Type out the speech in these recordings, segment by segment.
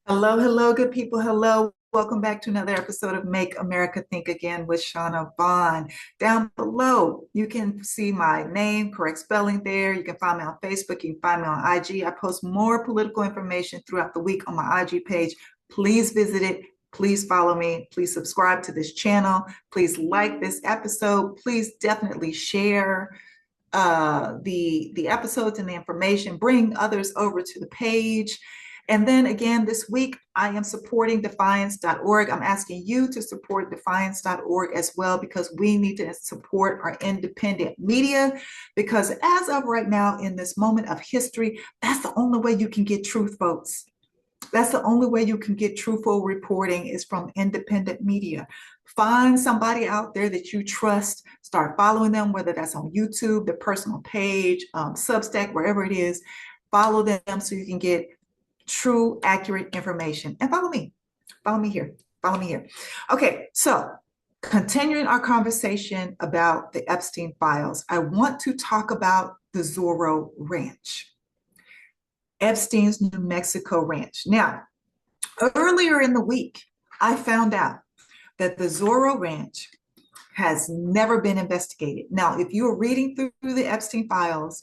Hello, hello, good people. Hello. Welcome back to another episode of Make America Think Again with Shauna Vaughn. Down below, you can see my name, correct spelling there. You can find me on Facebook. You can find me on IG. I post more political information throughout the week on my IG page. Please visit it. Please follow me. Please subscribe to this channel. Please like this episode. Please definitely share the episodes and the information. Bring others over to the page. And then again, this week, I am supporting defiance.org. I'm asking you to support defiance.org as well, because we need to support our independent media. Because as of right now, in this moment of history, that's the only way you can get truth, folks. That's the only way you can get truthful reporting is from independent media. Find somebody out there that you trust, start following them, whether that's on YouTube, the personal page, Substack, wherever it is. Follow them so you can get true, accurate information. And follow me. Follow me here. Follow me here. Okay, so continuing our conversation about the Epstein files, I want to talk about the Zorro Ranch, Epstein's New Mexico ranch. Now, earlier in the week, I found out that the Zorro Ranch has never been investigated. Now, if you are reading through the Epstein files,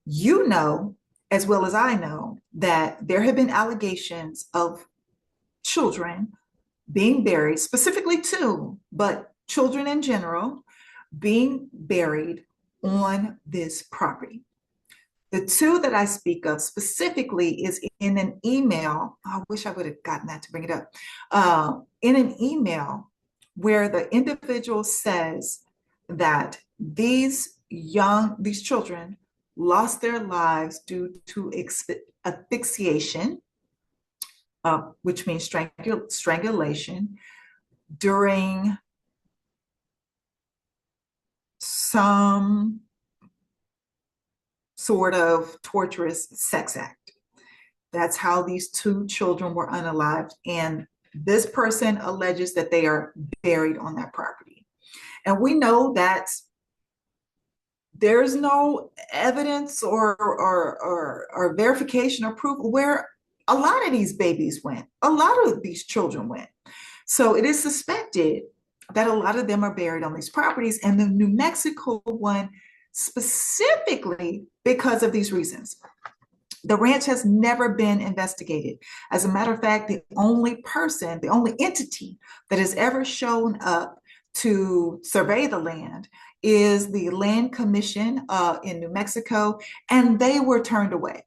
you know, as well as I know, that there have been allegations of children being buried, specifically two, but children in general, being buried on this property. The two that I speak of specifically is in an email. I wish I would have gotten that to bring it up. In an email where the individual says that these children lost their lives due to asphyxiation, which means strangulation, during some sort of torturous sex act. That's how these two children were unalived. And this person alleges that they are buried on that property. And we know that there's no evidence or verification or proof where a lot of these babies went, a lot of these children went. So it is suspected that a lot of them are buried on these properties, and the New Mexico one specifically because of these reasons. The ranch has never been investigated. As a matter of fact, the only entity that has ever shown up to survey the land is the Land Commission in New Mexico, and they were turned away.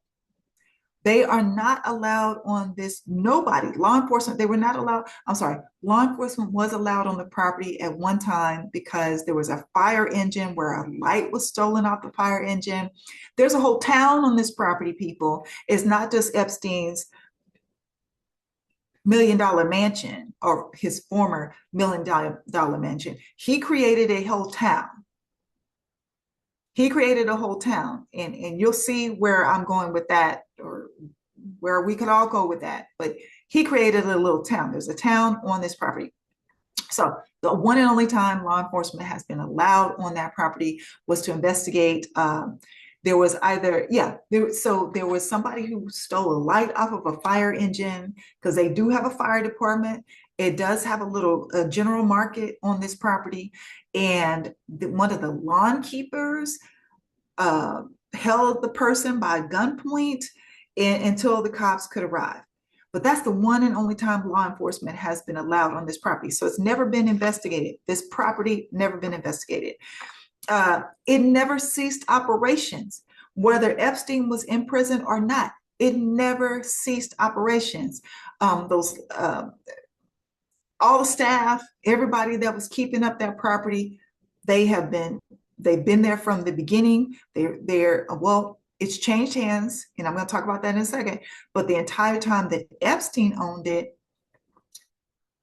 They are not allowed on this, nobody, law enforcement, they were not allowed, I'm sorry, law enforcement was allowed on the property at one time because there was a fire engine where a light was stolen off the fire engine. There's a whole town on this property, people. It's not just Epstein's $1 million mansion or his former $1 million mansion. He created a whole town. He created a whole town, and you'll see where I'm going with that, or where we could all go with that. But he created a little town. There's a town on this property. So the one and only time law enforcement has been allowed on that property was to investigate. There was there was somebody who stole a light off of a fire engine, because they do have a fire department. It does have a general market on this property. And one of the lawn keepers held the person by gunpoint until the cops could arrive. But that's the one and only time law enforcement has been allowed on this property. So it's never been investigated. This property never been investigated. It never ceased operations, whether Epstein was in prison or not. It never ceased operations. All the staff, everybody that was keeping up that property, they've been there from the beginning. Well, it's changed hands, and I'm going to talk about that in a second. But the entire time that Epstein owned it,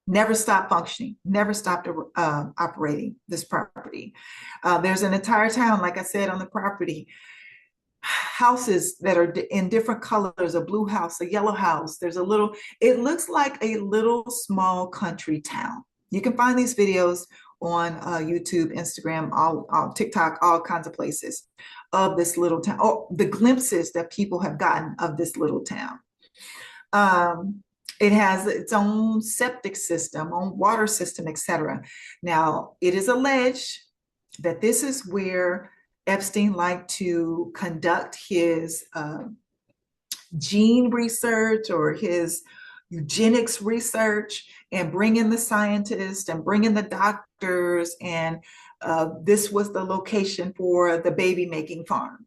never stopped functioning, never stopped operating this property. There's an entire town, like I said, on the property. Houses that are in different colors, a blue house, a yellow house. It looks like a little small country town. You can find these videos on YouTube, Instagram, all TikTok, all kinds of places of this little town, or the glimpses that people have gotten of this little town. It has its own septic system, own water system, etc. Now, it is alleged that this is where Epstein liked to conduct his gene research or his eugenics research and bring in the scientists and bring in the doctors. And this was the location for the baby making farm.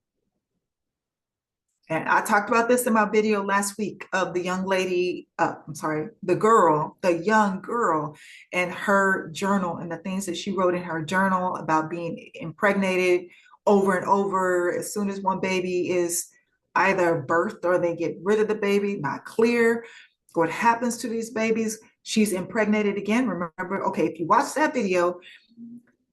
And I talked about this in my video last week of the young lady, I'm sorry, the young girl, and her journal and the things that she wrote in her journal about being impregnated over and over as soon as one baby is either birthed or they get rid of the baby, not clear what happens to these babies. She's impregnated again. Remember, okay, if you watch that video,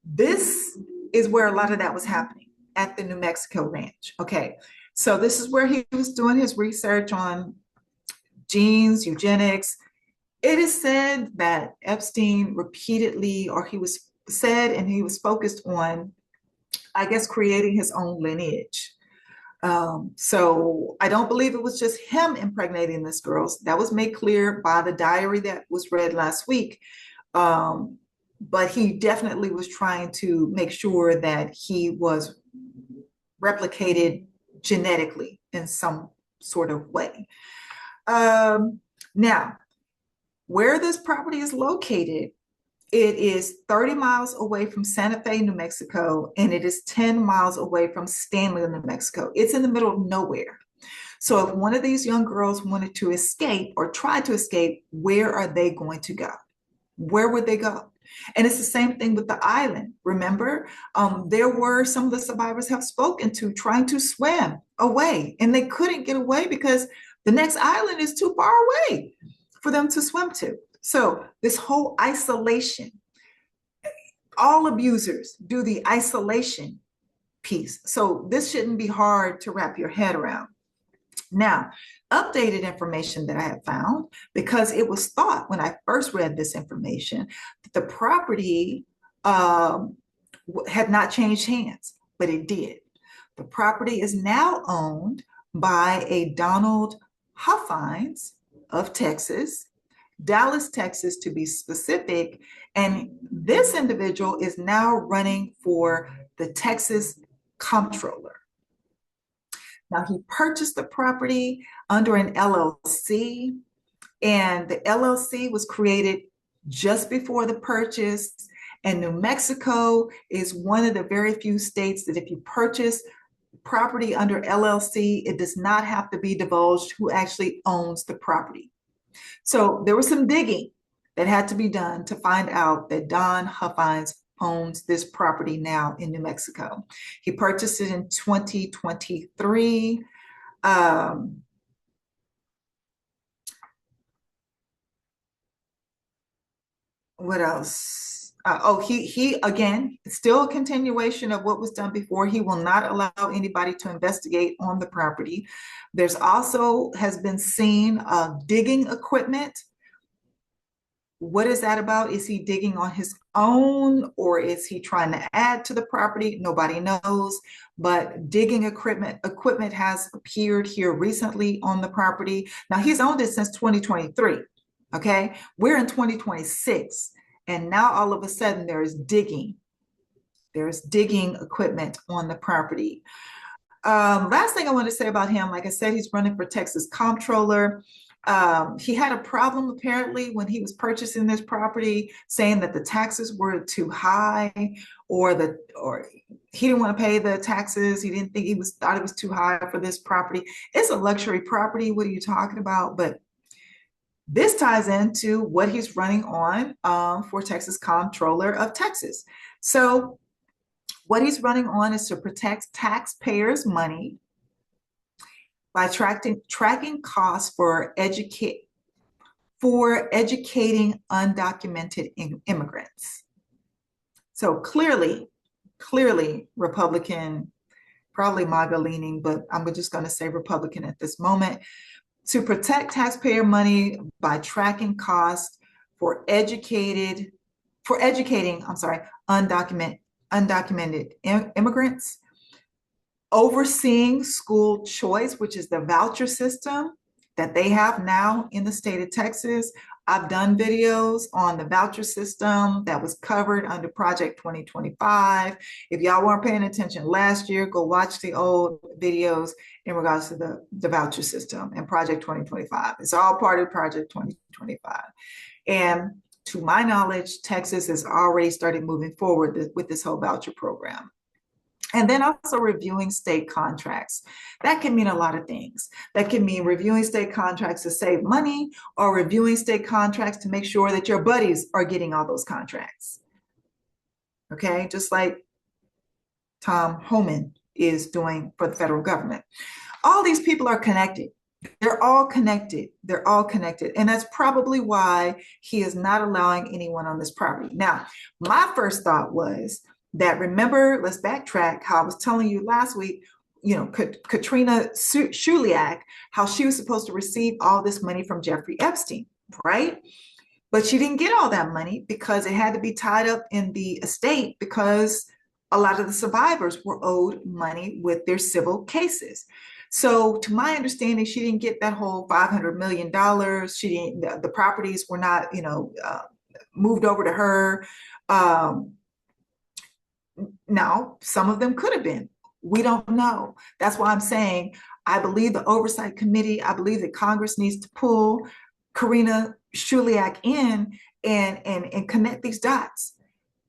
this is where a lot of that was happening at the New Mexico ranch. Okay. So this is where he was doing his research on genes, eugenics. It is said that Epstein repeatedly, or he was said, and he was focused on, I guess, creating his own lineage. So I don't believe it was just him impregnating this girl. That was made clear by the diary that was read last week. But he definitely was trying to make sure that he was replicated genetically in some sort of way. Now, where this property is located, it is 30 miles away from Santa Fe, New Mexico, and it is 10 miles away from Stanley, New Mexico. It's in the middle of nowhere. So if one of these young girls wanted to escape or try to escape, where are they going to go? Where would they go? And it's the same thing with the island. Remember, there were some of the survivors have spoken to trying to swim away, and they couldn't get away because the next island is too far away for them to swim to. So this whole isolation, all abusers do the isolation piece. So this shouldn't be hard to wrap your head around. Now, updated information that I have found, because it was thought when I first read this information that the property had not changed hands, but it did. The property is now owned by a Donald Huffines of Texas, Dallas, Texas, to be specific. And this individual is now running for the Texas comptroller. Now, he purchased the property under an LLC, and the LLC was created just before the purchase. And New Mexico is one of the very few states that if you purchase property under LLC, it does not have to be divulged who actually owns the property. So there was some digging that had to be done to find out that Don Huffines owns this property now in New Mexico. He purchased it in 2023. What else? He again, still a continuation of what was done before. He will not allow anybody to investigate on the property. There's also has been seen digging equipment. What is that about? Is he digging on his own, or is he trying to add to the property? Nobody knows. But digging equipment has appeared here recently on the property. Now, he's owned it since 2023. Okay, we're in 2026, and now all of a sudden there's digging equipment on the property. Last thing I want to say about him, like I said, he's running for Texas comptroller. He had a problem apparently when he was purchasing this property, saying that the taxes were too high, or he didn't want to pay the taxes. He didn't think thought it was too high for this property. It's a luxury property. What are you talking about? But this ties into what he's running on for Texas comptroller of Texas. So what he's running on is to protect taxpayers' money by tracking costs for educating undocumented immigrants. So clearly Republican, probably MAGA leaning, but I'm just going to say Republican at this moment, to protect taxpayer money by tracking costs for educating undocumented immigrants, overseeing school choice, which is the voucher system, that they have now in the state of Texas. I've done videos on the voucher system that was covered under Project 2025. If y'all weren't paying attention last year, go watch the old videos in regards to the voucher system and Project 2025. It's all part of Project 2025. And to my knowledge, Texas has already started moving forward with this whole voucher program. And then also reviewing state contracts. That can mean a lot of things. That can mean reviewing state contracts to save money, or reviewing state contracts to make sure that your buddies are getting all those contracts. Okay, just like Tom Homan is doing for the federal government. All these people are connected. They're all connected. They're all connected. And that's probably why he is not allowing anyone on this property. Now, my first thought was that, remember, let's backtrack how I was telling you last week, Katrina Shuliak, how she was supposed to receive all this money from Jeffrey Epstein, right? But she didn't get all that money because it had to be tied up in the estate, because a lot of the survivors were owed money with their civil cases. So to my understanding, she didn't get that whole $500 million. She didn't, the properties were not, moved over to her. Now, some of them could have been. We don't know. That's why I'm saying I believe the oversight committee, I believe that Congress needs to pull Karina Shuliak in and connect these dots.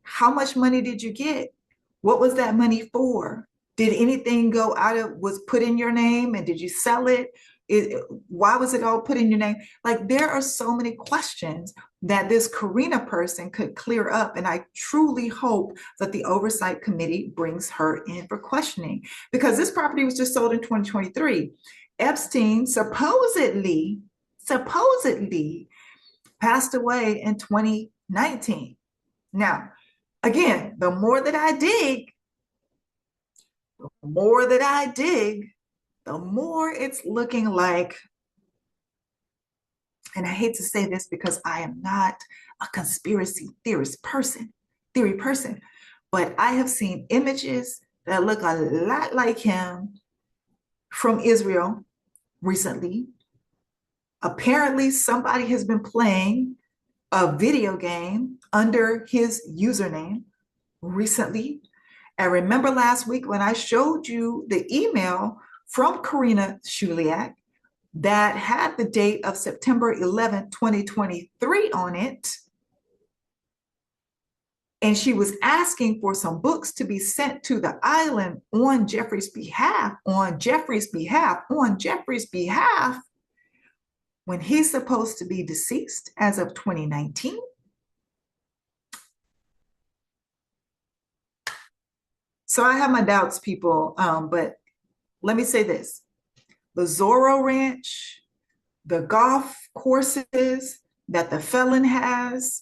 How much money did you get? What was that money for? Did anything go out of, was put in your name, and did you sell it? Why was it all put in your name? Like, there are so many questions that this Karina person could clear up. And I truly hope that the oversight committee brings her in for questioning, because this property was just sold in 2023. Epstein supposedly passed away in 2019. Now, again, the more that I dig, the more it's looking like, and I hate to say this because I am not a conspiracy theory person, but I have seen images that look a lot like him from Israel recently. Apparently, somebody has been playing a video game under his username recently. And remember last week when I showed you the email from Karina Shuliak that had the date of September 11, 2023 on it. And she was asking for some books to be sent to the island on Jeffrey's behalf, when he's supposed to be deceased as of 2019. So I have my doubts, people, but let me say this. The Zorro Ranch, the golf courses that the felon has,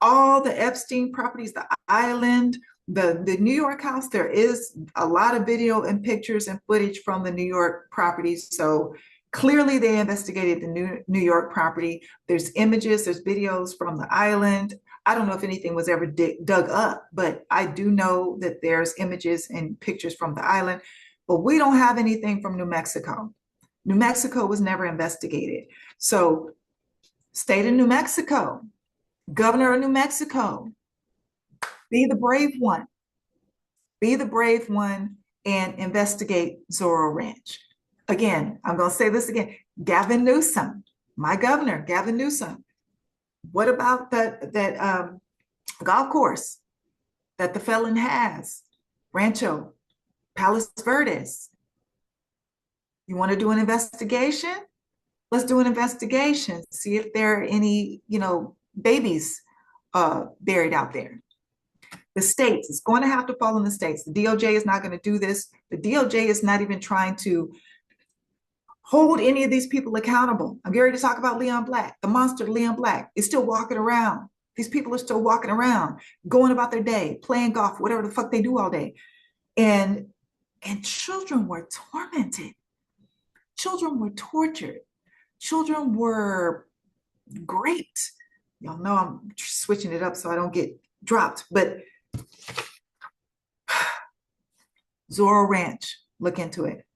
all the Epstein properties, the island, the New York house, there is a lot of video and pictures and footage from the New York properties. So clearly they investigated the New York property. There's images, there's videos from the island. I don't know if anything was ever dug up, but I do know that there's images and pictures from the island. But we don't have anything from New Mexico. New Mexico was never investigated. So state of New Mexico, governor of New Mexico, be the brave one. Be the brave one and investigate Zorro Ranch. Again, I'm going to say this again. Gavin Newsom, my governor, Gavin Newsom. What about that golf course that the felon has? Rancho Palos Verdes. You want to do an investigation? Let's do an investigation. See if there are any, babies buried out there. The states, it's going to have to fall in the states. The DOJ is not going to do this. The DOJ is not even trying to hold any of these people accountable. I'm getting ready to talk about Leon Black. The monster Leon Black is still walking around. These people are still walking around, going about their day, playing golf, whatever the fuck they do all day. And children were tormented. Children were tortured. Children were raped. Y'all know I'm switching it up so I don't get dropped. But Zorro Ranch, look into it.